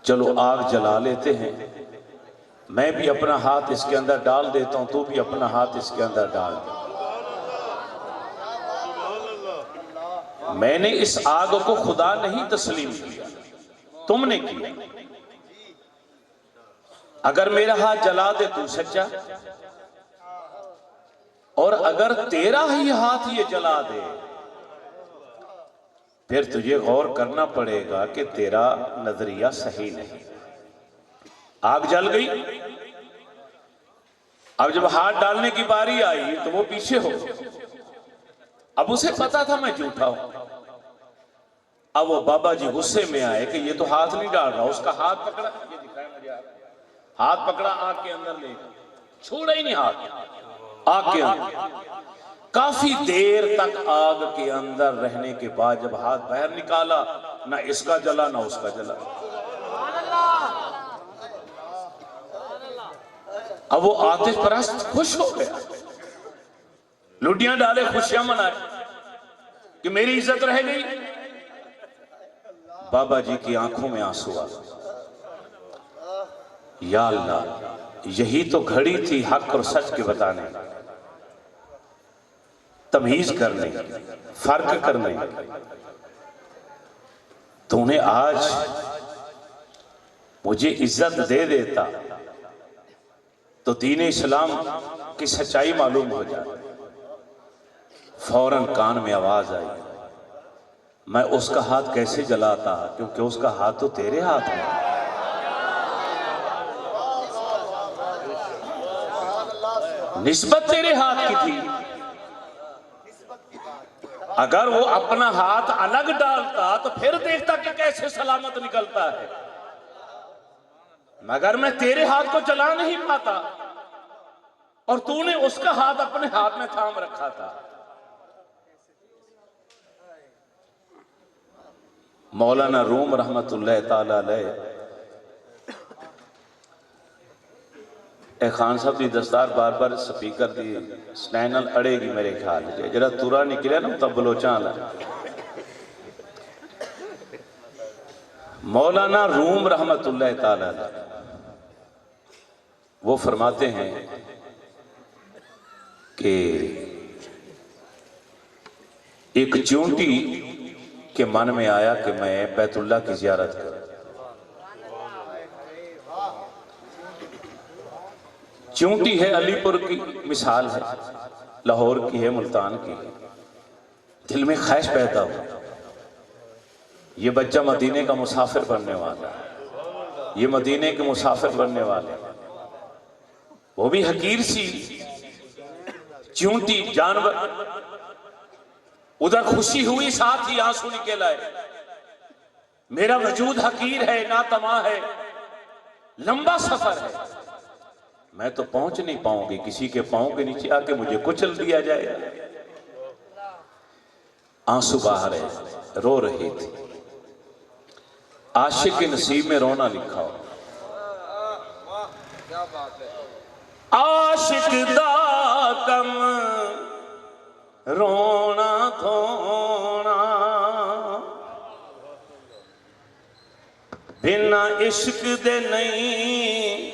चलो आग जला लेते हैं, मैं भी अपना हाथ इसके अंदर डाल देता हूं, तू भी अपना हाथ इसके अंदर डाल दे। मैंने इस आग को खुदा नहीं तस्लीम किया, तुमने किया। अगर मेरा हाथ जला दे तू सच्चा, और अगर तेरा ही हाथ ये जला दे फिर तुझे गौर करना पड़ेगा कि तेरा नजरिया सही नहीं। आग जल गई, अब जब हाथ डालने की बारी आई तो वो पीछे हो। अब उसे पता था मैं झूठा हूं। अब वो बाबा जी गुस्से में आए कि ये तो हाथ नहीं डाल रहा। उसका हाथ पकड़ा, ये दिखाया मुझे हाथ पकड़ा, आग के अंदर ले गया, छोड़ा ही नहीं हाथ आग के अंदर। काफी देर तक आग के अंदर रहने के बाद जब हाथ बाहर निकाला, ना इसका जला ना उसका जला। अब वो आतिश परस्त खुश हो गया, लुटियां डाले, खुशियां मनाए कि मेरी इज्जत रह गई। बाबा जी की आंखों में आंसू आ, या अल्लाह, यही तो घड़ी थी हक और सच के बताने, तमीज करने, फर्क करने। तूने आज मुझे इज्जत दे देता तो दीन इस्लाम की सच्चाई मालूम हो जाए। फौरन कान में आवाज आई, मैं उसका हाथ कैसे जलाता, क्योंकि उसका हाथ तो तेरे हाथ में। निस्बत तेरे हाथ की थी। अगर वो अपना हाथ अलग डालता तो फिर देखता कि कैसे सलामत निकलता है, मगर मैं तेरे हाथ को जला नहीं पाता और तूने उसका हाथ अपने हाथ में थाम रखा था। मौलाना रूम रहमतुल्लाह ताला अलैह खान साहब की दस्तार बार बार स्पीकर की स्नैनल अड़ेगी मेरे ख्याल जरा तुरा निकले ना तब बलोचा वाला। मौलाना रूम रहमतुल्लाह ताला वो फरमाते हैं कि एक चूंटी के मन में आया कि मैं बैतुल्लाह की जियारत करूं। चूंटी है अलीपुर की मिसाल है, लाहौर की है, मुल्तान की है। दिल में ख्वाहिश पैदा हो, ये बच्चा मदीने का मुसाफिर बनने वाला है, ये मदीने के मुसाफिर बनने वाले। वो भी हकीर सी चूंटी जानवर। उधर खुशी हुई, साथ ही आंसू निकल आए। मेरा वजूद हकीर है, नातमा है, लंबा सफर है, मैं तो पहुंच नहीं पाऊंगी, किसी के पांव के नीचे आके मुझे कुचल दिया जाएगा। आंसू बहा रहे, रो रही थी। आशिक के नसीब में रोना लिखा हो। आशिक दा कम रोना धोना, बिना इश्क दे नहीं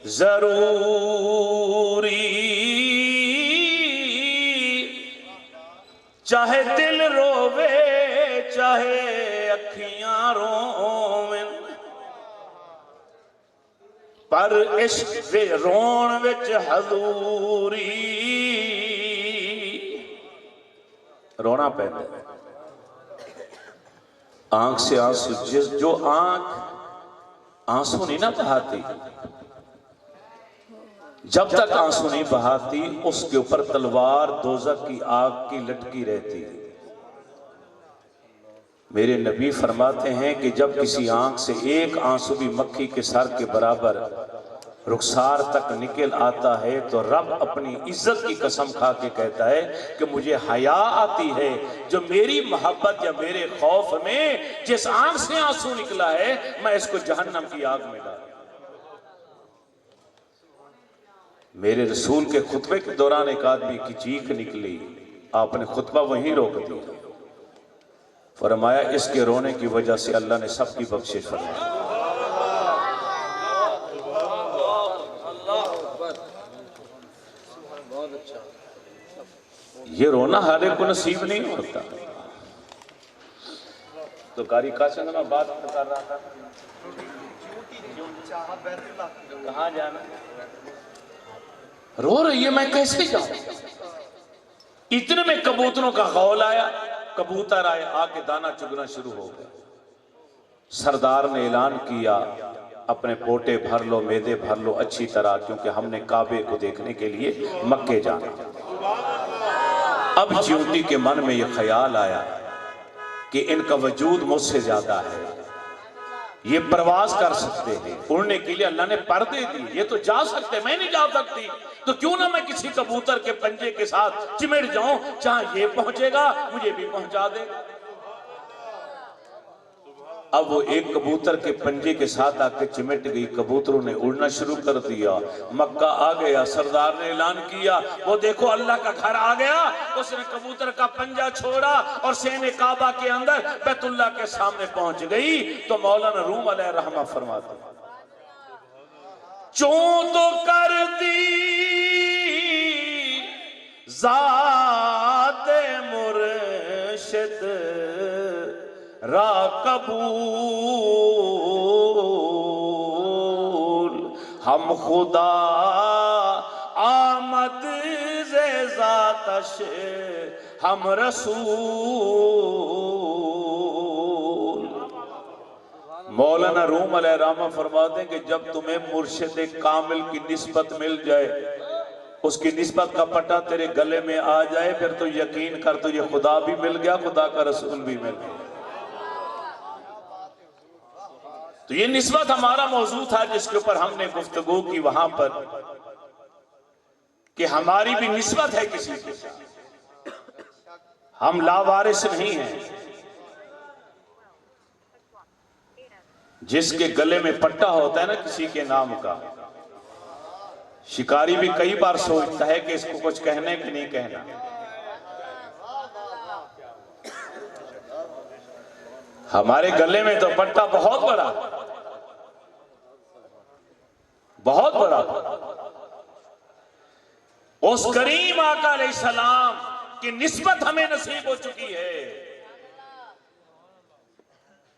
जरूरी। चाहे दिल रोवे चाहे अखियां रोवें, पर इश्क दे रोण विच हजूरी। रोना पैदा, आंख से आंसू, जो आंख आंसू नहीं ना बहाती, जब तक आंसू नहीं बहाती उसके ऊपर तलवार दोज़ख की आग की लटकी रहती है। मेरे नबी फरमाते हैं कि जब किसी आंख से एक आंसू भी मक्खी के सर के बराबर रुखसार तक निकल आता है तो रब अपनी इज्जत की कसम खा के कहता है कि मुझे हया आती है जो मेरी मोहब्बत या मेरे खौफ में जिस आंख से आंसू निकला है मैं इसको जहन्नम की आग में डाल। मेरे रसूल के खुतबे के दौरान एक आदमी की चीख निकली, आपने खुतबा वहीं रोक दिया। फरमाया इसके रोने की वजह से अल्लाह ने सबकी बख्शिश फरमाई। ये रोना हर एक को नसीब नहीं होता। तो कारी कासिम में बात कर रहा था, कहाँ जाना, रो रही है, मैं कैसे जाऊं। इतने में कबूतरों का कौल आया, कबूतर आए, आके दाना चुगना शुरू हो गए। सरदार ने ऐलान किया, अपने पोटे भर लो, मैदे भर लो अच्छी तरह, क्योंकि हमने काबे को देखने के लिए मक्के जाना। अब ज्योति के मन में यह ख्याल आया कि इनका वजूद मुझसे ज्यादा है, ये प्रवास कर सकते हैं, उड़ने के लिए अल्लाह ने पर्दे दिए, ये तो जा सकते, मैं नहीं जा सकती, तो क्यों ना मैं किसी कबूतर के पंजे के साथ चिमट जाऊं, जहां ये पहुंचेगा मुझे भी पहुंचा देगा। अब वो एक कबूतर के पंजे के साथ आके चिमट गई, कबूतरों ने उड़ना शुरू कर दिया, मक्का आ गया। सरदार ने ऐलान किया, वो देखो अल्लाह का घर आ गया। उसने कबूतर का पंजा छोड़ा और सेने काबा के अंदर बैतुल्लाह के सामने पहुंच गई। तो मौलाना रूम अलैहि रहमा फरमाते, चों तो कर दी ज़ाते मुर्शिद रा कबूल, हम खुदा आमद ज़े ज़ातश हम रसूल। मौलाना रूम अलैहि रहमा फरमाते हैं कि जब तुम्हें मुर्शिद कामिल की निस्बत मिल जाए, उसकी निस्बत का पट्टा तेरे गले में आ जाए, फिर तो यकीन कर तुझे खुदा भी मिल गया, खुदा का रसूल भी मिल गया। तो ये निस्बत हमारा मौजू था जिसके ऊपर हमने गुफ्तगू की वहां पर, कि हमारी भी निस्बत है किसी के साथ, हम लावारिस नहीं हैं। जिसके गले में पट्टा होता है ना किसी के नाम का, शिकारी भी कई बार सोचता है कि इसको कुछ कहने की नहीं कहना। हमारे गले में तो पट्टा बहुत बड़ा, बहुत बड़ा। उस करीम आका अलैहिस्सलाम की निस्बत हमें नसीब हो चुकी है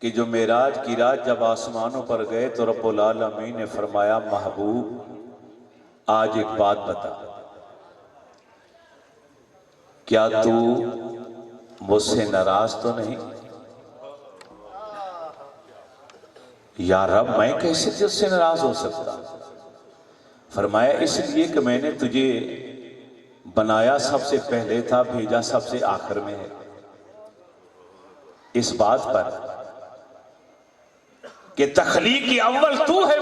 कि जो मेराज की रात जब आसमानों पर गए तो रब्बुल आलमीन ने फरमाया, महबूब आज एक बात बता, क्या तू मुझसे नाराज तो नहीं? या रब, मैं कैसे तुझसे नाराज हो सकता? फरमाया, इसलिए कि मैंने तुझे बनाया सबसे पहले था, भेजा सबसे आखिर में है। इस बात पर कि तखलीक अव्वल तू है,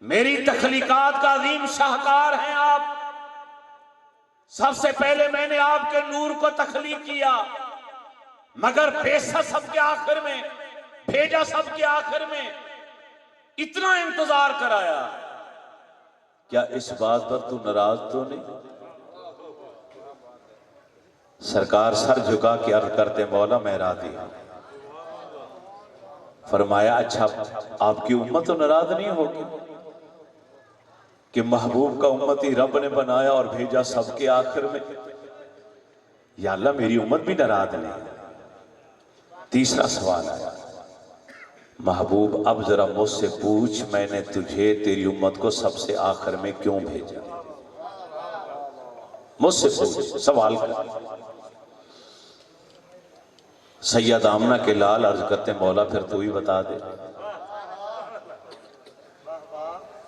मेरी तखलीकात का अजीम शाहकार हैं आप। सबसे पहले मैंने आपके नूर को तखलीक किया, मगर भेजा सबके आखिर में, भेजा सबके आखिर में, इतना इंतजार कराया। क्या इस बात पर तू नाराज तो नहीं? सरकार सर झुका के अर्ज करते, मौला मैं राज़ी हूं। फरमाया, अच्छा आपकी उम्मत तो नाराज नहीं होगी कि महबूब का उम्मती रब ने बनाया और भेजा सबके आखिर में? या अल्लाह मेरी उम्मत भी नाराज नहीं। तीसरा सवाल आया, महबूब अब जरा मुझसे पूछ, मैंने तुझे तेरी उम्मत को सबसे आखिर में क्यों भेजा? मुझसे पूछ, सवाल कर। सैयद आमना के लाल अर्ज करते, मौला फिर तू ही बता दे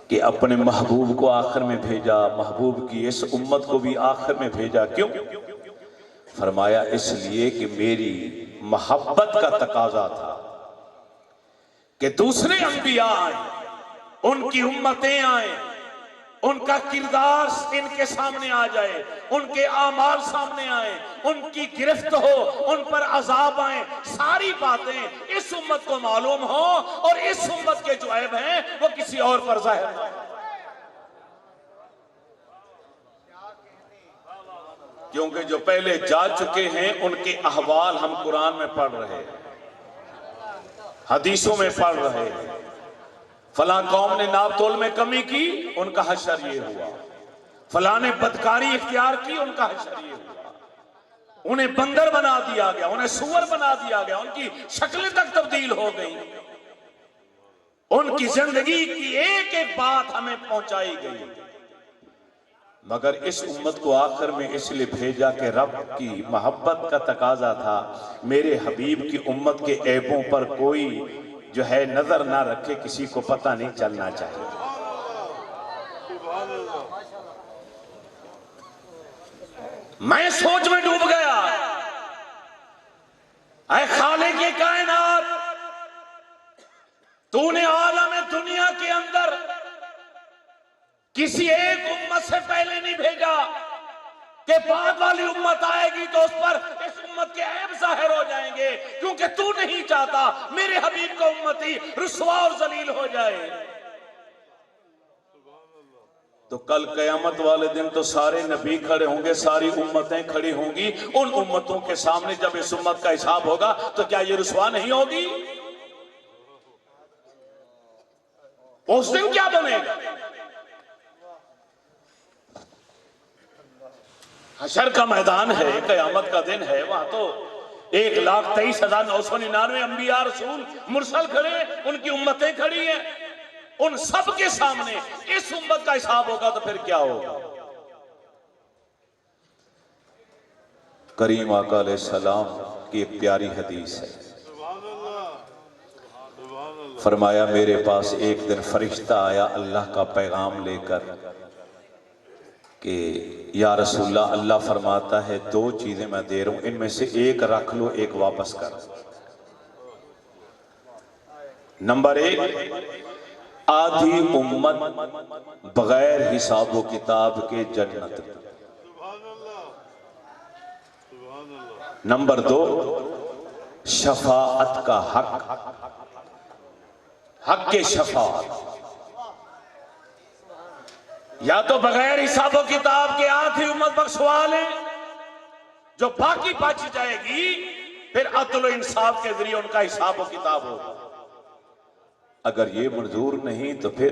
कि अपने महबूब को आखिर में भेजा, महबूब की इस उम्मत को भी आखिर में भेजा, क्यों? फरमाया, इसलिए कि मेरी मोहब्बत का तकाजा था कि दूसरे अंबिया आए, उनकी उम्मतें आए, उनका किरदार इनके सामने आ जाए, उनके आमाल सामने आए, उनकी गिरफ्त हो, उन पर अजाब आए, सारी बातें इस उम्मत को मालूम हो और इस उम्मत के जो ऐब हैं वो किसी और पर जाहिर ना हो। क्योंकि जो पहले जा चुके हैं उनके अहवाल हम कुरान में पढ़ रहे हैं, हदीसों में पढ़ रहे हैं। फला कौम ने नाप तोल में कमी की, उनका हशर ये हुआ। फलां ने बदकारी इख्तियार की, उनका हश्र ये हुआ। उन्हें बंदर बना दिया गया, उन्हें सुअर बना दिया गया, उनकी शक्लें तक तब्दील हो गई। उनकी जिंदगी की एक एक बात हमें पहुंचाई गई। मगर इस उम्मत को आखिर में इसलिए भेजा कि रब की मोहब्बत का तकाजा था, मेरे हबीब की उम्मत के ऐबों पर कोई जो है नजर ना रखे, किसी को पता नहीं चलना चाहिए। मैं सोच में डूब गया, ऐ खालिक के कायनात, तूने आलम दुनिया के अंदर किसी एक उम्मत से पहले नहीं भेजा कि बाद वाली उम्मत आएगी तो उस पर इस उम्मत के ऐब जाहिर हो जाएंगे, क्योंकि तू नहीं चाहता मेरे हबीब का उम्मती रुसवा और जलील हो जाए। तो कल कयामत वाले दिन तो सारे नबी खड़े होंगे, सारी उम्मतें खड़ी होंगी। उन उम्मतों के सामने जब इस उम्मत का हिसाब होगा तो क्या ये रुसवा नहीं होगी? उस दिन क्या बनेगा? हशर का मैदान है, कयामत का दिन है। वहां तो 1,23,999 अंबिया रसूल मुरसल खड़े, उनकी उम्मतें खड़ी हैं। उन सब के सामने इस उम्मत का हिसाब होगा तो फिर क्या होगा? करीम आका अलैहिस्सलाम की एक प्यारी हदीस है, फरमाया मेरे पास एक दिन फरिश्ता आया अल्लाह का पैगाम लेकर कि या रसूलल्लाह, अल्लाह फरमाता है 2 चीजें मैं दे रहा हूं, इनमें से एक रख लो, एक वापस कर। नंबर 1, आधी उम्मत बगैर हिसाब व किताब के जन्नत। नंबर 2, शफाअत का हक के शफाअत। या तो बगैर हिसाब व किताब के आधी उम्मत बख्शवा ले, जो बाकी बच जाएगी फिर अदल इंसाफ के जरिए उनका हिसाब व किताब होगा। अगर ये मंजूर नहीं तो फिर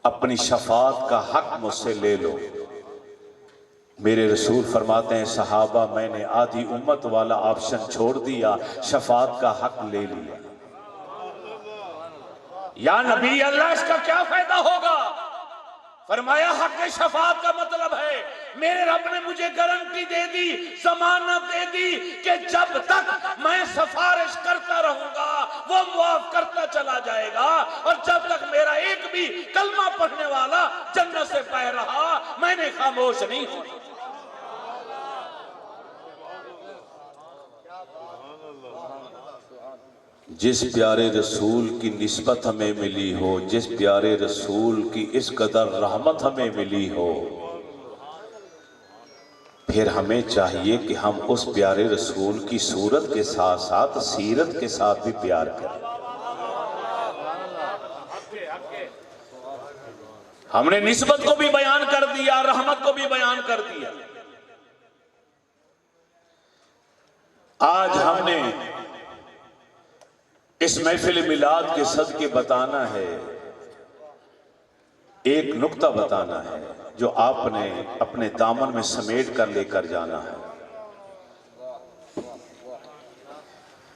अपनी शफाअत का हक मुझसे ले लो। मेरे रसूल फरमाते हैं सहाबा, मैंने आधी उम्मत वाला ऑप्शन छोड़ दिया, शफाअत का हक ले लिया। या नबी अल्लाह, इसका क्या फायदा होगा? फरमाया हक शफाअत का मतलब है मेरे रब ने मुझे गारंटी दे दी, जमानत दे दी कि जब तक मैं सिफारिश करता रहूंगा वो मुआफ करता चला जाएगा, और जब तक मेरा एक भी कलमा पढ़ने वाला जन्नत से बह रहा मैंने खामोश नहीं होना। जिस प्यारे रसूल की निस्बत हमें मिली हो, जिस प्यारे रसूल की इस कदर रहमत हमें मिली हो, फिर हमें चाहिए कि हम उस प्यारे रसूल की सूरत के साथ साथ सीरत के साथ भी प्यार करें। हमने निस्बत को भी बयान कर दिया, रहमत को भी बयान कर दिया। आज हमने इस महफिल मिलाद के सदके बताना है, एक नुक्ता बताना है जो आपने अपने दामन में समेट कर लेकर जाना है,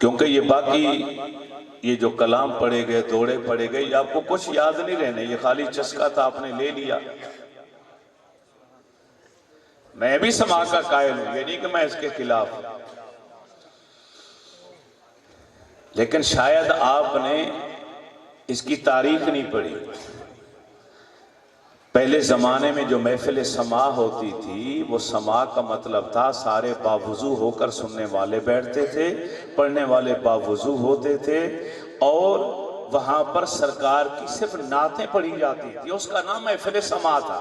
क्योंकि ये बाकी ये जो कलाम पढ़े गए, दौड़े पढ़े गए, ये आपको कुछ याद नहीं रहने, ये खाली चस्का था, आपने ले लिया। मैं भी समा का कायल हूं, ये नहीं कि मैं इसके खिलाफ, लेकिन शायद आपने इसकी तारीख नहीं पढ़ी। पहले जमाने में जो महफिल समा होती थी, वो समा का मतलब था सारे बावुजू होकर सुनने वाले बैठते थे, पढ़ने वाले बावुजू होते थे, और वहां पर सरकार की सिर्फ नातें पढ़ी जाती थी, उसका नाम महफिल समा था।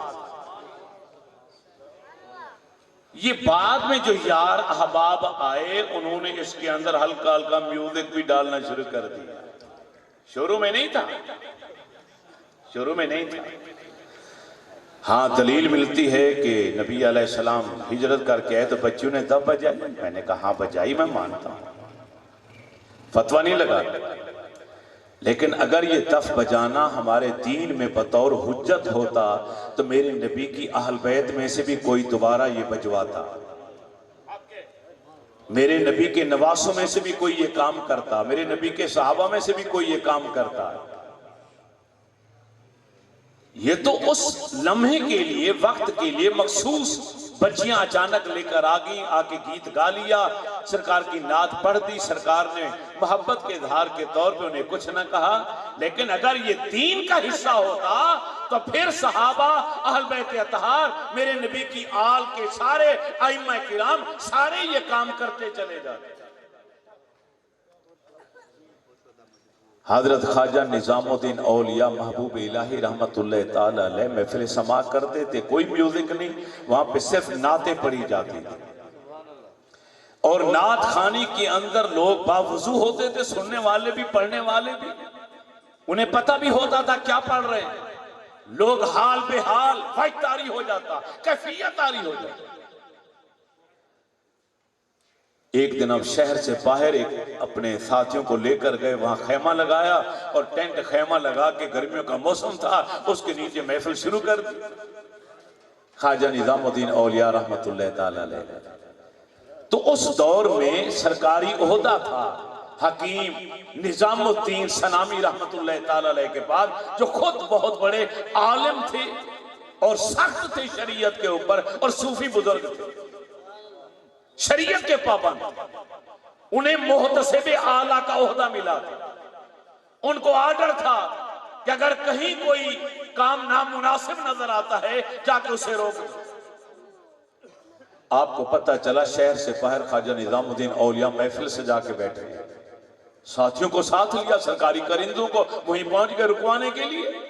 ये बाद में जो यार अहबाब आए, उन्होंने इसके अंदर हल्का हल्का म्यूजिक भी डालना शुरू कर दिया। शुरू में नहीं था, शुरू में नहीं था। हाँ, दलील मिलती है कि नबी अलैहिस्सलाम हिजरत करके आए तो बच्चियों ने तब बजाई। मैंने कहा हाँ बजाई, मैं मानता हूं, फतवा नहीं लगा। लेकिन अगर ये दफ बजाना हमारे दीन में बतौर हुज्जत होता तो मेरे नबी की अहल बैत में से भी कोई दोबारा ये बजवाता, मेरे नबी के नवासों में से भी कोई ये काम करता, मेरे नबी के सहाबा में से भी कोई ये काम करता। ये तो उस लम्हे के लिए, वक्त के लिए मखसूस बच्चियां अचानक लेकर आ गई, आके गीत गा लिया, सरकार की नात पढ़ दी, सरकार ने मोहब्बत के इजहार के तौर पे उन्हें कुछ न कहा। लेकिन अगर ये दीन का हिस्सा होता तो फिर सहाबा, अहल बैत अतहार, मेरे नबी की आल के सारे आइम्मा किराम सारे ये काम करते चले जाते। हजरत ख्वाजा निजामुद्दीन औलिया महबूब इलाही रहमतुल्लाह ताला अलैह महफिल समा करते थे, कोई म्यूजिक नहीं, वहां पे सिर्फ नाते पढ़ी जाती थी और नात खानी के अंदर लोग बावजू होते थे, सुनने वाले भी पढ़ने वाले भी, उन्हें पता भी होता था क्या पढ़ रहे हैं। लोग हाल बेहाल फाइट तारी हो जाता, कैफियत तारी हो जाती। एक दिन अब शहर से बाहर एक अपने साथियों को लेकर गए, वहां खैमा लगाया और टेंट खैमा लगा के, गर्मियों का मौसम था, उसके नीचे महफिल शुरू कर दी। ख्वाजा निजामुद्दीन औलिया रहमतुल्लाह ताला अलैह, तो उस दौर में सरकारी ओहदा था हकीम निजामुद्दीन सनामी रहमतुल्लाह ताला अलैह के बाद, जो खुद बहुत बड़े आलिम थे और सख्त थे शरीयत के ऊपर, और सूफी बुजुर्ग थे, शरीयत के पाबंद। उन्हें मुहतसिब आला का ओहदा मिला था। उनको आर्डर था कि अगर कहीं कोई काम नामुनासिब नजर आता है जाके उसे रोक दो। आपको पता चला शहर से बाहर ख्वाजा निजामुद्दीन औलिया महफिल से जाके बैठे, साथियों को साथ लिया, सरकारी करिंदों को वहीं पहुंच गए रुकवाने के लिए।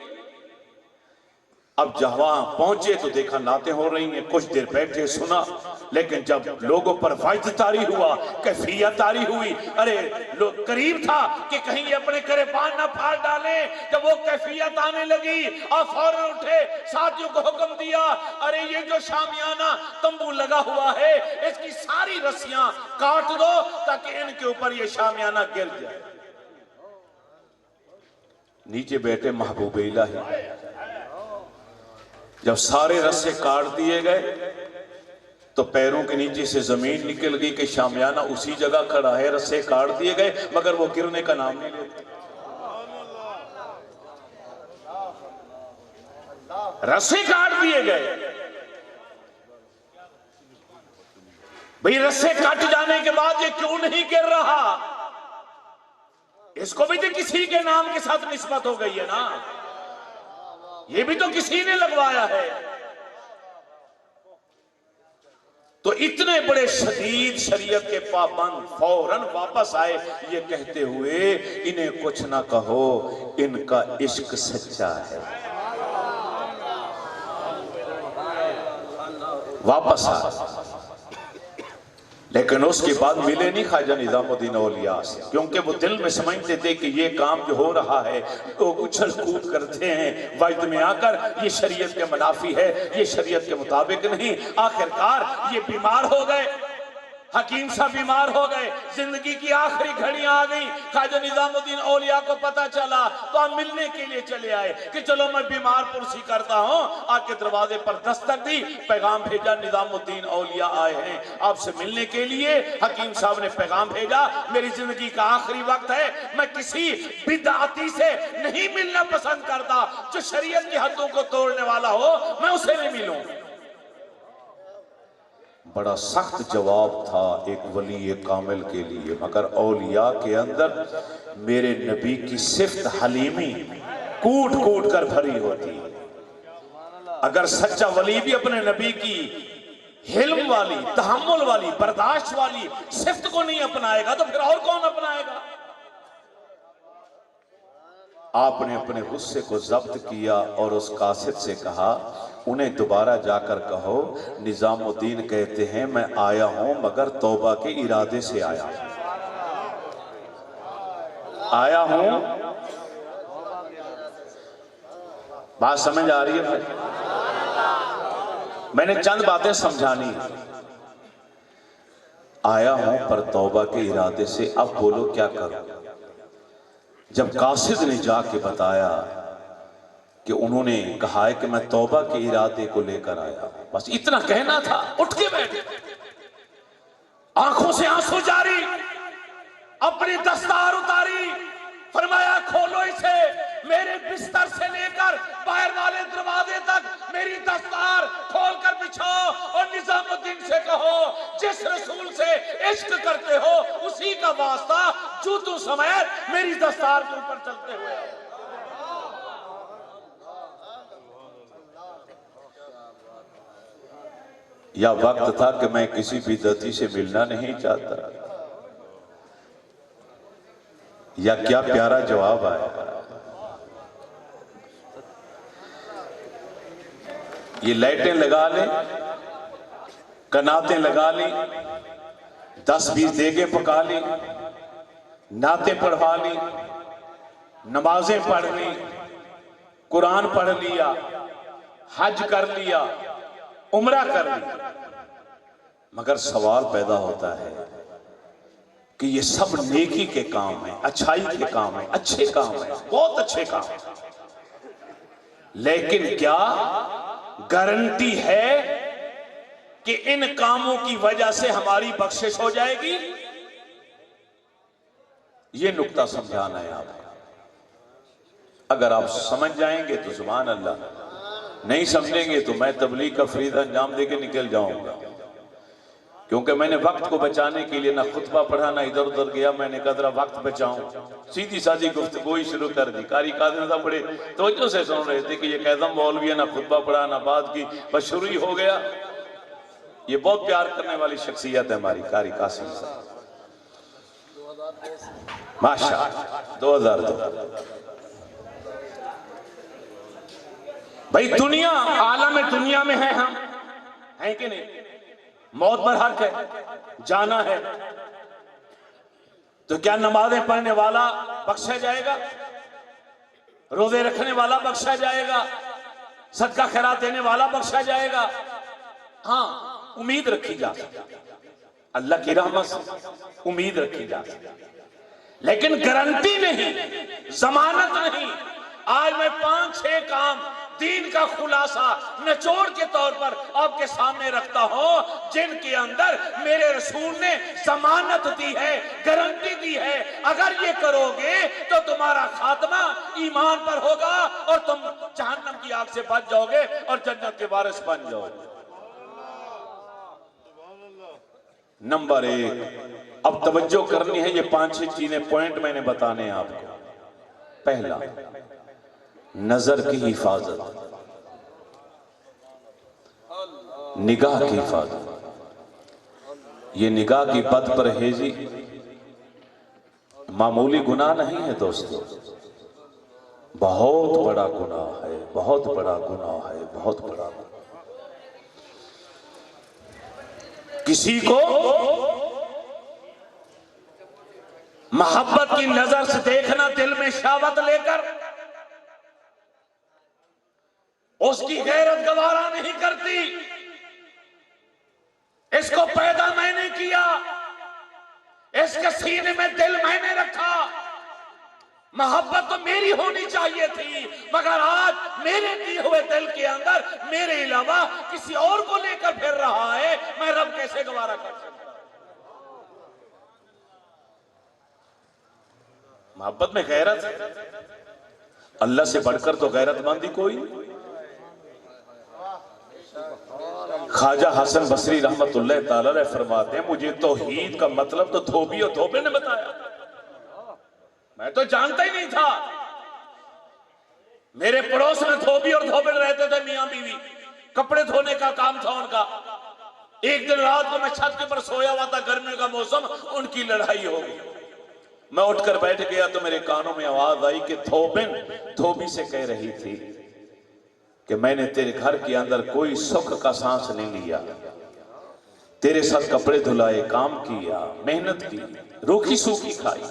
अब जब वहां पहुंचे तो देखा नातें हो रही हैं, कुछ देर बैठे सुना, लेकिन जब लोगों पर वाइद तारी हुआ, कैफियत तारी हुई, अरे लोग करीब था कि कहीं ये अपने करेपान ना फाड़ डाले। जब वो कैफियत आने लगी और फौरन उठे, साथियों को हुक्म दिया, अरे ये जो शामियाना तंबू लगा हुआ है इसकी सारी रस्सियां काट दो ताकि इनके ऊपर ये शामियाना गिर जाए। नीचे बैठे महबूब इलाही, जब सारे रस्से काट दिए गए तो पैरों के नीचे से जमीन निकल गई कि शामियाना उसी जगह खड़ा है, रस्से काट दिए गए मगर वो गिरने का नाम नहीं लेते। रस्से काट दिए गए, भाई रस्से कट जाने के बाद ये क्यों नहीं गिर रहा? इसको भी तो किसी के नाम के साथ निस्बत हो गई है ना, ये भी तो किसी ने लगवाया है। तो इतने बड़े शदीद शरीयत के पाबंद फौरन वापस आए, ये कहते हुए इन्हें कुछ ना कहो, इनका इश्क सच्चा है। वापस आ, लेकिन उसके बाद मिले नहीं ख्वाजा निजामुद्दीन औलिया से, क्योंकि वो दिल में समझते थे कि ये काम जो हो रहा है वो उछल कूद करते हैं वाइद में आकर, ये शरीयत के मुनाफी है, ये शरीयत के मुताबिक नहीं। आखिरकार ये बीमार हो गए, हकीम साहब बीमार हो गए, जिंदगी की आखिरी घड़ियां आ गई। ख्वाजा निजामुद्दीन औलिया को पता चला तो आप मिलने के लिए चले आए कि चलो मैं बीमार पुरसी करता हूं। आके दरवाजे पर दस्तक दी, पैगाम भेजा, निजामुद्दीन औलिया आए हैं आपसे मिलने के लिए। हकीम साहब ने पैगाम भेजा, मेरी जिंदगी का आखिरी वक्त है, मैं किसी बिदअती से नहीं मिलना पसंद करता, जो शरीयत की हदों को तोड़ने वाला हो मैं उसे नहीं मिलूं। बड़ा सख्त जवाब था एक वली कामिल के लिए, मगर औलिया के अंदर मेरे नबी की सिफ्त हलीमी कूट कूट कर भरी होती। अगर सच्चा वली भी अपने नबी की हिल्म वाली, तहम्मुल वाली, बर्दाश्त वाली सिफ्त को नहीं अपनाएगा तो फिर और कौन अपनाएगा? आपने अपने गुस्से को जब्त किया और उस कासिद से कहा, उन्हें दोबारा जाकर कहो निजामुद्दीन कहते हैं मैं आया हूं मगर तौबा के इरादे से आया हूं। बात समझ आ रही है भाई? मैंने चंद बातें समझानी, आया हूं पर तौबा के इरादे से, अब बोलो क्या करो? जब कासिद ने जाके बताया कि उन्होंने कहा है कि मैं तौबा के इरादे को लेकर आया, बस इतना कहना था, उठ के बैठे, आंखों से आंसू जारी, अपनी दस्तार उतारी, फरमाया खोलो इसे, मेरे बिस्तर से लेकर बाहर वाले दरवाजे तक मेरी दस्तार खोलकर बिछाओ और निजामुद्दीन से कहो जिस रसूल से इश्क करते हो उसी का वास्ता जूतों समेत मेरी दस्तार के ऊपर चलते हुए। या वक्त था कि मैं किसी बिदअती से मिलना नहीं चाहता। या क्या प्यारा जवाब आया। ये लाइटें लगा ले, कनातें लगा ली, 10-20 देगे पका ली, नाते पढ़वा ली, नमाजें पढ़ ली, कुरान पढ़ लिया, हज कर लिया, उम्रा कर ली, मगर सवाल पैदा होता है कि ये सब नेकी के काम है, अच्छाई के काम है, अच्छे काम है, बहुत अच्छे काम है, लेकिन क्या गारंटी है कि इन कामों की वजह से हमारी बख्शिश हो जाएगी? ये नुक्ता समझाना है आपको। अगर आप समझ जाएंगे तो सुभान अल्लाह, नहीं समझेंगे तो मैं तबलीग का फरीदा अंजाम देके निकल जाऊंगा। क्योंकि मैंने वक्त को बचाने के लिए ना खुतबा पढ़ा ना इधर उधर गया, मैंने कहा जरा वक्त बचाऊं, सीधी सादी गुफ्तगू ही शुरू कर दी। कारी कादिर साहब बड़े तवज्जो से सुन रहे थे कि ये कैदम मौलवी है, ना खुतबा पढ़ा ना बात की, बस शुरू ही हो गया। ये बहुत प्यार करने वाली शख्सियत है हमारी कारी कासिम साहब, माशाअल्लाह। 2002 भाई दुनिया आलम दुनिया में है, हम हैं कि नहीं? मौत पर हक है, जाना है, तो क्या नमाजें पढ़ने वाला बख्शा जाएगा? रोजे रखने वाला बख्शा जाएगा? सदका खैरात देने वाला बख्शा जाएगा? हाँ, उम्मीद रखी जा सकती, अल्लाह की रहमत से उम्मीद रखी जा सकती, लेकिन गारंटी नहीं, जमानत नहीं। आज मैं 5-6 काम दीन का खुलासा निचोड़ के तौर पर आपके सामने रखता हूं, जिनके अंदर मेरे रसूल ने जमानत दी है, गारंटी दी है, अगर ये करोगे तो तुम्हारा खात्मा ईमान पर होगा और तुम जहन्नम की आग से बच जाओगे और जन्नत के वारिस बन जाओगे। नंबर 1, अब तवज्जो करनी है, ये 5-6 चीजें पॉइंट मैंने बताने हैं आपको। पहला, नजर की हिफाजत, निगाह की हिफाजत। ये निगाह की बद परहेजी मामूली गुनाह नहीं है दोस्तों, बहुत बड़ा गुनाह है, बहुत बड़ा गुनाह है, बहुत बड़ा गुनाह। किसी को मोहब्बत की नजर से देखना, दिल में शहावत लेकर, उसकी गैरत गवारा नहीं करती। इसको पैदा मैंने किया, इसके सीने में दिल मैंने रखा, मोहब्बत तो मेरी होनी चाहिए थी, मगर आज मेरे दिए हुए दिल के अंदर मेरे अलावा किसी और को लेकर फिर रहा है, मैं रब कैसे गवारा कर सकता? मोहब्बत में गैरत है, अल्लाह से बढ़कर तो गैरतमंदी कोई नहीं। ख्वाजा हसन बसरी रहमतुल्लाह ताला अलैह फरमाते हैं, मुझे तौहीद का मतलब तो धोबी और धोबे ने बताया, मैं तो जानता ही नहीं था। मेरे पड़ोस में धोबी और धोबे रहते थे, मियां बीवी, कपड़े धोने का काम था उनका। एक दिन रात को मैं छत के ऊपर सोया हुआ था, गर्मी का मौसम, उनकी लड़ाई हो गई। मैं उठकर बैठ गया तो मेरे कानों में आवाज आई कि धोबिन धोबी से कह रही थी कि मैंने तेरे घर के अंदर कोई सुख का सांस नहीं लिया, तेरे साथ कपड़े धुलाए, काम किया, मेहनत की, रूखी सूखी खाई,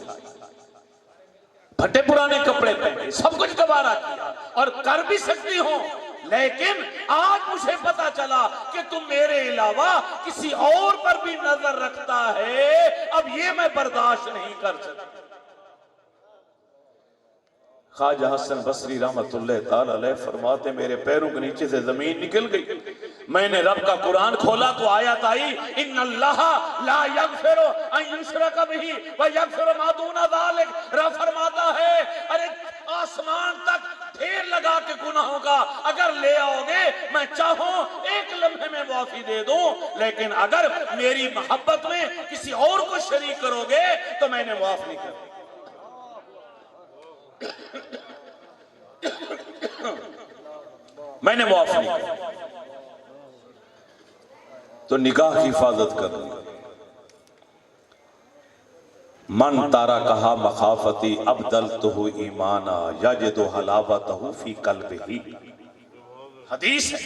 फटे पुराने कपड़े पहने, सब कुछ गवारा किया और कर भी सकती हूं, लेकिन आज मुझे पता चला कि तुम मेरे अलावा किसी और पर भी नजर रखता है, अब ये मैं बर्दाश्त नहीं कर सकता। ख्वाजा हसन बसरी रहमतुल्लाह ताला अलैह फरमाते मेरे पैरों के नीचे से जमीन निकल गई। मैंने रब का कुरान खोला तो आयत आई, इन्नल्लाह ला यगफिरु अन युशरक बिही व यगफिरु मा दूना ज़ालिक। रब फरमाता है अरे आसमान तक ढेर लगा के गुनाहों का अगर ले आओगे, मैं चाहूं एक लम्हे में माफी दे दूं, लेकिन अगर मेरी मोहब्बत में किसी और को शरीक करोगे तो मैंने माफ नहीं कर। मैंने माफ नहीं किया। तो निगाह की हिफाजत करनी। मन तारा कहा मखाफती अबदल तुहु ईमाना यजिदु हलावतहु फी कल्बिही। हदीस है,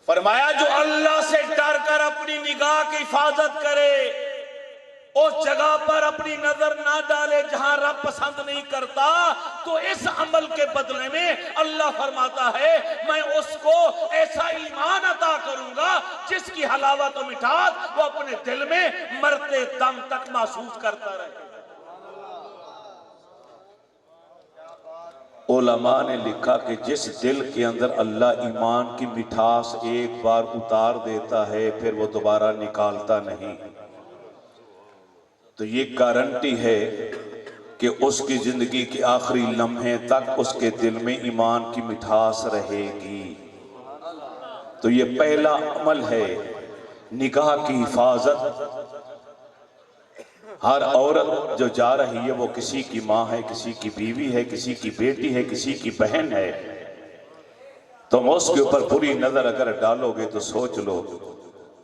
फरमाया जो अल्लाह से डर कर अपनी निगाह की हिफाजत करे, उस जगह पर अपनी नजर ना डाले जहां रब पसंद नहीं करता, तो इस अमल के बदले में अल्लाह फरमाता है मैं उसको ऐसा ईमान अता करूंगा जिसकी हलावत और मिठास वो अपने दिल में मरते दम तक महसूस करता रहे। उलमा ने लिखा कि जिस दिल के अंदर अल्लाह ईमान की मिठास एक बार उतार देता है फिर वो दोबारा निकालता नहीं, तो ये गारंटी है कि उसकी जिंदगी के आखिरी लम्हे तक उसके दिल में ईमान की मिठास रहेगी। तो ये पहला अमल है निगाह की हिफाजत। हर औरत जो जा रही है वो किसी की माँ है, किसी की बीवी है, किसी की बेटी है, किसी की बहन है, तुम उसके ऊपर बुरी नजर अगर डालोगे तो सोच लो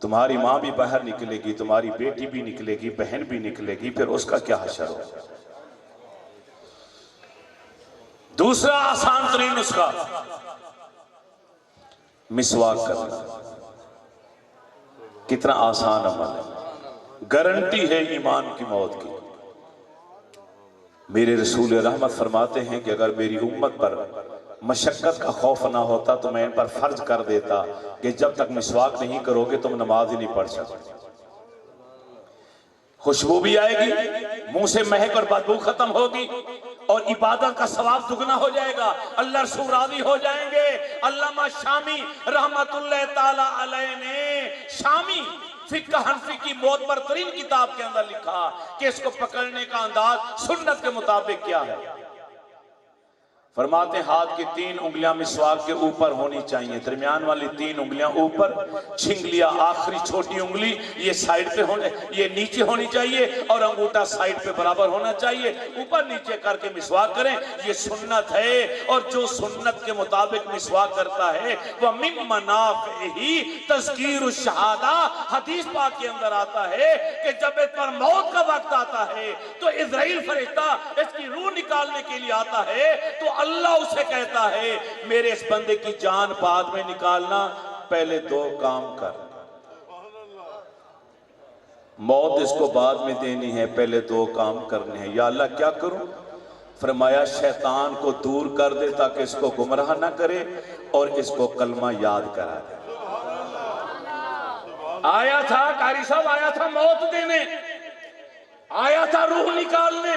तुम्हारी माँ भी बाहर निकलेगी, तुम्हारी बेटी भी निकलेगी, बहन भी निकलेगी, फिर उसका क्या हशर हो। दूसरा आसान तरीन नुस्खा मिसवाक करना। कितना आसान अमल है, गारंटी है ईमान की मौत की। मेरे रसूल रहमत फरमाते हैं कि अगर मेरी उम्मत पर मशक्कत का खौफ ना होता तो मैं इन पर फर्ज कर देता कि जब तक मिसवाक नहीं करोगे तुम नमाज ही नहीं पढ़ सकते। खुशबू भी आएगी, मुंह से महक और बदबू खत्म होगी और इबादत का सवाब दुगना हो जाएगा, अल्लाह रसूल राजी हो जाएंगे। अल्लामा शामी रहमतुल्लाह ताला अलैह ने शामी फिक्र हनफी की मोतबर तरीन किताब के अंदर लिखा कि इसको पकड़ने का अंदाज सुन्नत के मुताबिक क्या है। फरमाते हाथ की 3 उंगलियां मिसवाक के ऊपर होनी चाहिए, दरमियान वाली 3 उंगलियां ऊपर, छिंगलियां आखिरी छोटी उंगली ये साइड पे होने, ये नीचे होनी चाहिए और अंगूठा साइड पे बराबर होना चाहिए। ऊपर नीचे करके मिसवाक करें, ये सुन्नत है। और जो सुन्नत के मुताबिक मिसवाक करता है वह मिन मनाफिही तज़कीरुश शहादा। हदीस पाक के अंदर आता है कि जब इस पर मौत का वक्त आता है तो इज़राइल फरिश्ता इसकी रूह निकालने के लिए आता है, तो अल्लाह उसे कहता है मेरे इस बंदे की जान बाद में निकालना, पहले 2 काम कर। मौत इसको बाद में देनी है, पहले 2 काम करने हैं। या अल्लाह क्या करूं? फरमाया शैतान को दूर कर दे ताकि इसको गुमराह ना करे और इसको कलमा याद करा दे। आया था कारी साहब, आया था मौत देने, आया था रूह निकालने,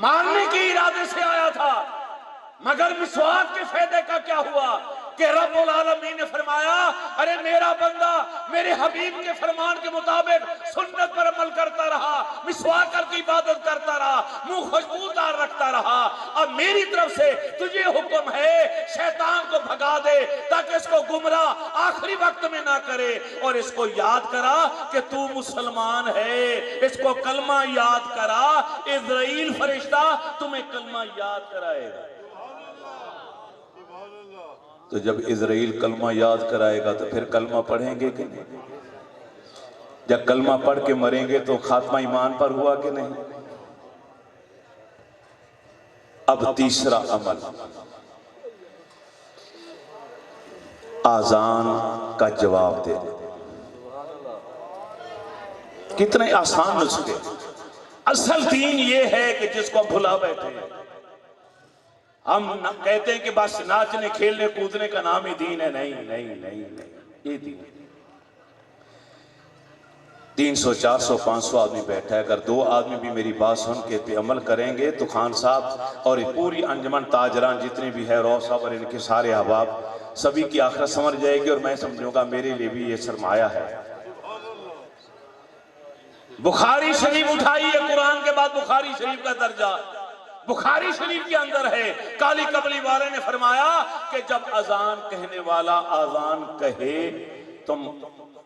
मारने के इरादे से आया था, मगर मिसवाक के फायदे का क्या हुआ कि रब्बुल आलमीन ने फरमाया अरे मेरा बंदा मेरे हबीब के फरमान के मुताबिक सुन्नत पर अमल करता रहा, मिसवाक करके इबादत करता रहा, मुंह खुशबूदार रखता रहा। अब मेरी तरफ से तुझे हुक्म है शैतान को भगा दे ताकि इसको गुमराह आखिरी वक्त में ना करे और इसको याद करा कि तू मुसलमान है, इसको कलमा याद करा। इज़राइल फरिश्ता तुम्हें कलमा याद कराएगा। तो जब इज़राइल कलमा याद कराएगा तो फिर कलमा पढ़ेंगे कि नहीं? जब कलमा पढ़ के मरेंगे तो खात्मा ईमान पर हुआ कि नहीं? अब तीसरा अमल आजान का जवाब दे। कितने आसान नुस्खे। असल दीन ये है कि जिसको भुला बैठे। हम कहते हैं कि बस नाचने खेलने कूदने का नाम ही दीन है। नहीं नहीं नहीं नहीं, ये दीन 300 400 500 आदमी बैठा है, अगर 2 आदमी भी मेरी बात सुन के पे अमल करेंगे तो खान साहब और ये पूरी अंजमन ताजरान जितने भी है, रौ साहब और इनके सारे अहबाब सभी की आखिरत समझ जाएगी और मैं समझूंगा मेरे लिए भी ये सरमाया है। बुखारी शरीफ उठाई है, कुरान के बाद बुखारी शरीफ का दर्जा बुखारी शरीफ के अंदर है। काली कबली वाले ने फरमाया कि जब अजान कहने वाला अजान कहे तुम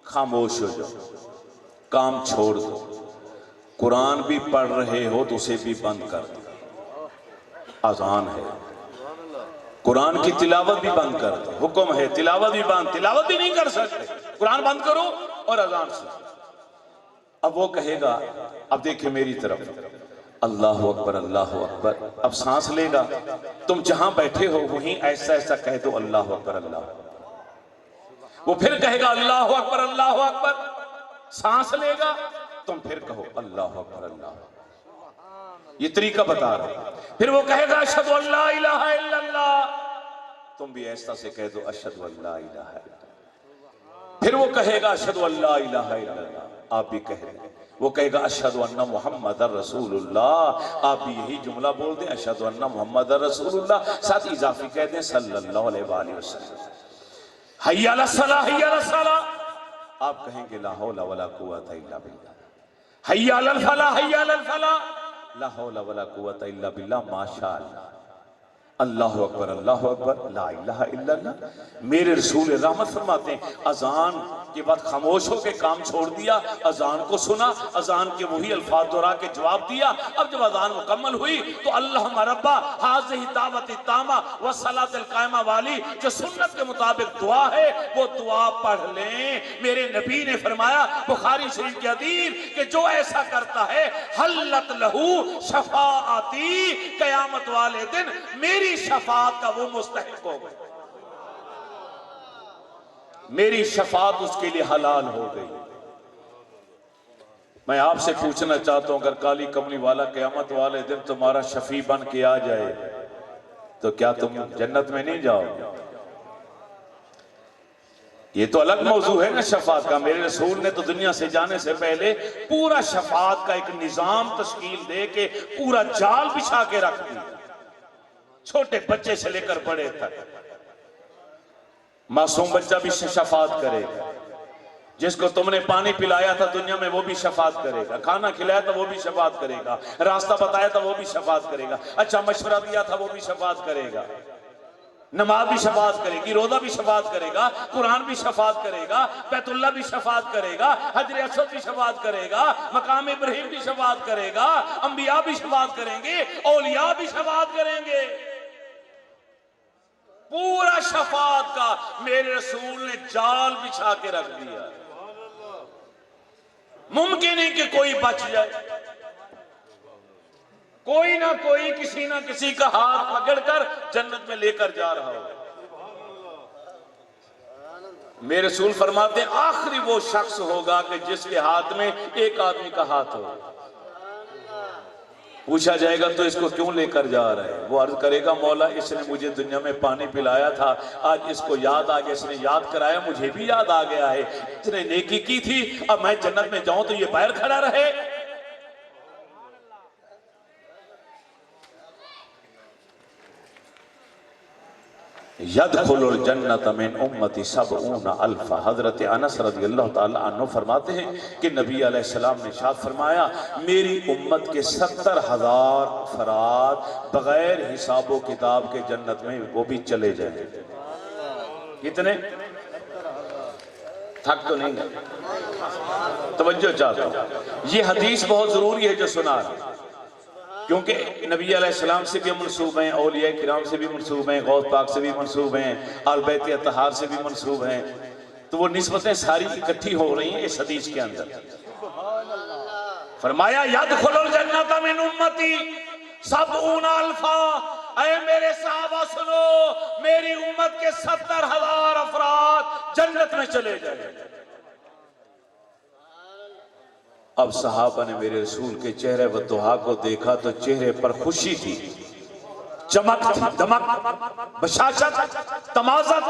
खामोश हो जाओ, काम छोड़ दो, कुरान भी पढ़ रहे हो तो उसे भी बंद कर दो। अजान है, कुरान की तिलावत भी बंद कर दो, हुक्म है तिलावत भी बंद, तिलावत भी नहीं कर सकते, कुरान बंद करो और अजान सुनो। अब वो कहेगा, अब देखिए मेरी तरफ, अल्लाह अकबर अल्लाह अकबर। अब सांस लेगा, तुम जहां बैठे हो वहीं ऐसा ऐसा कह दो अल्लाह अकबर अल्लाह। वो फिर कहेगा अल्लाह अकबर अल्लाह अकबर, सांस लेगा, तुम फिर कहो अल्लाह अकबर अल्लाह। ये तरीका बता रहा। फिर वो कहेगा अशहदु अल्ला इलाहा इल्लल्लाह, तुम भी ऐसा से कह दो अशहदु अल्ला इलाहा इल्लल्लाह। फिर वो कहेगा अशहदु अल्ला इलाहा इल्लल्लाह, आप भी कह रहे। वो कहेगा अशहदु अन्ना मुहम्मदर रसूलुल्लाह, आप भी यही जुमला बोल दें अशहदु अन्ना मुहम्मदर रसूलुल्लाह, साथ इजाफी कह दें सल्लल्लाहु अलैहि वसल्लम। हय्या अला सलाह हय्या अला सलाह, आप कहेंगे ला हौला वला कुव्वता इल्ला बिल्लाह। हय्या अलल फलाह हय्या अलल फलाह, ला हौला वला कुव्वता इल्ला बिल्लाह माशाअल्लाह। अल्लाह अकबर ला इलाहा इल्लल्लाह। मेरे रसूल रहमत फरमाते हैं अजान के बाद खामोश होकर काम छोड़ दिया, अजान को सुना, अजान के वही अल्फाज दोहरा के जवाब दिया। अब जब अजान मुकम्मल हुई तो अल्लाह रब्बा हाज़िही दावत तामा व सलात कायमा वाली जो सुन्नत के मुताबिक दुआ है वो दुआ पढ़ लें। मेरे नबी ने फरमाया बुखारी शरीफ की हदीस कि जो ऐसा करता है हल्लत लहू शफाअती, कयामत वाले दिन मेरी शफाअत का वो मुस्तहिक हो गए, मेरी शफाअत उसके लिए हलाल हो गई। मैं आपसे पूछना चाहता हूं अगर काली कमली वाला क़यामत वाले दिन तुम्हारा शफी बन के आ जाए तो क्या तुम जन्नत में नहीं जाओगे? ये तो अलग मौजू है ना शफाअत का। मेरे रसूल ने तो दुनिया से जाने से पहले पूरा शफाअत का एक निजाम तश्कील दे के पूरा जाल बिछा के रख दिया, छोटे बच्चे से लेकर बड़े तक। मासूम बच्चा भी शफाअत करेगा, जिसको तुमने पानी पिलाया था दुनिया में वो भी शफाअत करेगा, खाना खिलाया था वो भी शफाअत करेगा, रास्ता बताया था वो भी शफाअत करेगा, अच्छा मशवरा दिया था वो भी शफाअत करेगा, नमाज भी शफाअत करेगी, रोजा भी शफाअत करेगा, कुरान भी शफाअत करेगा, बैतुल्लाह भी शफाअत करेगा, हजर असवद भी शफाअत करेगा, मकाम इब्राहिम भी शफाअत करेगा, अंबिया भी शफाअत करेंगे, औलिया भी शफाअत करेंगे। पूरा शफाअत का मेरे रसूल ने जाल बिछा के रख दिया। मुमकिन है कि कोई बच जाए, कोई ना कोई किसी ना किसी का हाथ पकड़कर जन्नत में लेकर जा रहा हो। मेरे रसूल फरमाते हैं आखिरी वो शख्स होगा कि जिसके हाथ में एक आदमी का हाथ हो। पूछा जाएगा तो इसको क्यों लेकर जा रहे हैं? वो अर्ज करेगा मौला इसने मुझे दुनिया में पानी पिलाया था, आज इसको याद आ गया, इसने याद कराया, मुझे भी याद आ गया है, इसने नेकी की थी, अब मैं जन्नत में जाऊं तो ये बाहर खड़ा रहे। यदखुलुल जन्नत मिन उम्मती सबऊना अल्फा। हजरत अनस रज़ियल्लाहु ताला अन्हु फरमाते हैं कि नबी अलैहिस्सलाम ने इरशाद फरमाया मेरी उम्मत के 70,000 अफराद बगैर हिसाबो किताब के जन्नत में वो भी चले जाएंगे। कितने? थक तो नहीं गए? तवज्जो चाहता हूं, ये हदीस बहुत जरूरी है जो सुना है, क्योंकि नबी अलैहिस्सलाम से भी मंसूब हैं, औलिया किराम से भी मंसूब हैं, गौस पाक से भी मंसूब हैं, आल बैत अतहार से भी मंसूब हैं, तो वो निस्बतें सारी इकट्ठी हो रही हैं इस हदीस के अंदर। फरमाया यदखुलुल जन्नत मिन उम्मती सबऊना अल्फा, ऐ मेरे सहाबा सुनो, मेरी उम्मत के 70,000 अफराद जन्नत में चले जाएंगे। अब सहाबा ने मेरे रसूल के चेहरे व दुहा को देखा तो चेहरे पर खुशी थी, चमक थी, दमक, बशाशत, तमाज़त।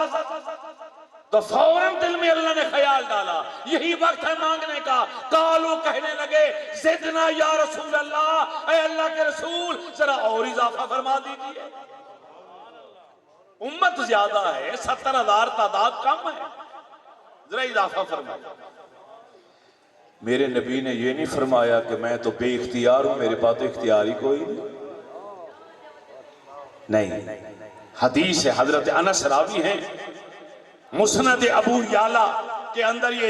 तो फौरन दिल में अल्लाह ने ख्याल डाला, यही वक्त है मांगने का। कालू कहने लगे जिदना या रसूल अल्लाह, ऐ अल्लाह के रसूल जरा और इजाफा फरमा दीजिए। उम्मत ज्यादा है, 70,000 तादाद कम है, जरा इजाफा फरमाइए। मेरे नबी ने यह नहीं फरमाया कि मैं तो बेइख्तियार हूं, मेरे पास तो इख्तियार ही कोई नहीं। हदीस है, हजरत अनस रावी हैं, मुस्नद अबू याला के अंदर ये